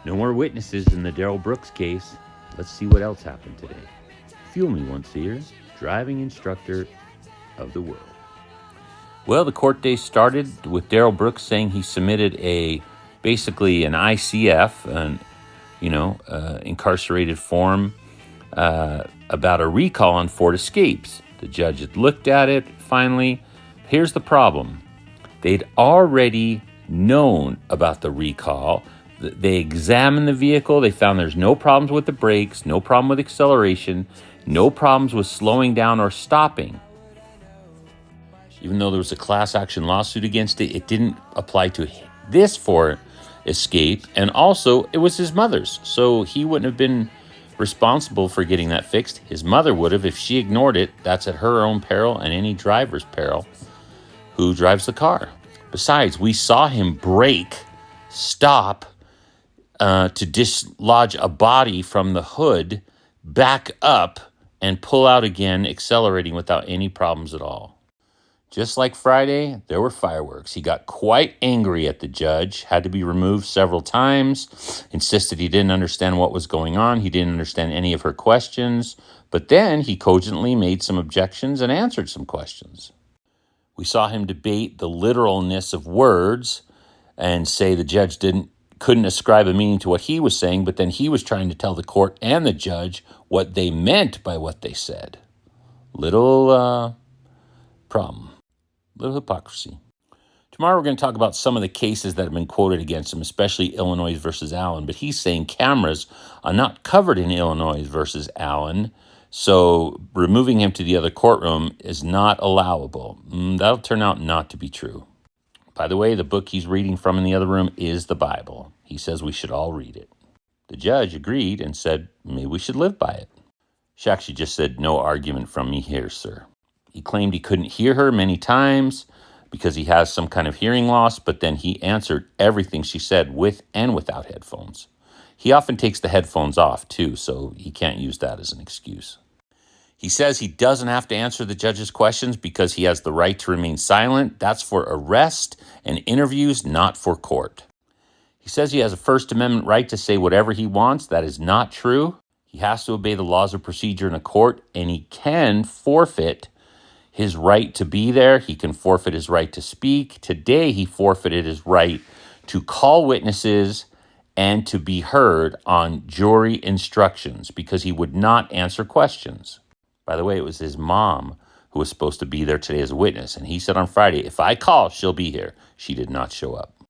No more witnesses in the Darrell Brooks case. Let's see what else happened today. Fuel me once here, driving instructor of the world. Well, the court day started with Darrell Brooks saying he submitted basically an ICF, incarcerated form about a recall on Ford Escapes. The judge had looked at it finally. Here's the problem. They'd already known about the recall. They examined the vehicle. They found there's no problems with the brakes, no problem with acceleration, no problems with slowing down or stopping. Even though there was a class action lawsuit against it, it didn't apply to this Ford Escape. And also, it was his mother's. So he wouldn't have been responsible for getting that fixed. His mother would have. If she ignored it, that's at her own peril and any driver's peril who drives the car. Besides, we saw him brake, stop, to dislodge a body from the hood, back up, and pull out again, accelerating without any problems at all. Just like Friday, there were fireworks. He got quite angry at the judge, had to be removed several times, insisted he didn't understand what was going on. He didn't understand any of her questions, but then he cogently made some objections and answered some questions. We saw him debate the literalness of words and say the judge couldn't ascribe a meaning to what he was saying, but then he was trying to tell the court and the judge what they meant by what they said. Little problem. Little hypocrisy. Tomorrow we're going to talk about some of the cases that have been quoted against him, especially Illinois versus Allen. But he's saying cameras are not covered in Illinois versus Allen, so removing him to the other courtroom is not allowable. That'll turn out not to be true. By the way, the book he's reading from in the other room is the Bible. He says we should all read it. The judge agreed and said maybe we should live by it. She actually just said, no argument from me here, sir. He claimed he couldn't hear her many times because he has some kind of hearing loss, but then he answered everything she said with and without headphones. He often takes the headphones off, too, so he can't use that as an excuse. He says he doesn't have to answer the judge's questions because he has the right to remain silent. That's for arrest and interviews, not for court. He says he has a First Amendment right to say whatever he wants. That is not true. He has to obey the laws of procedure in a court, and he can forfeit his right to be there. He can forfeit his right to speak. Today, he forfeited his right to call witnesses and to be heard on jury instructions because he would not answer questions. By the way, it was his mom who was supposed to be there today as a witness. And he said on Friday, if I call, she'll be here. She did not show up.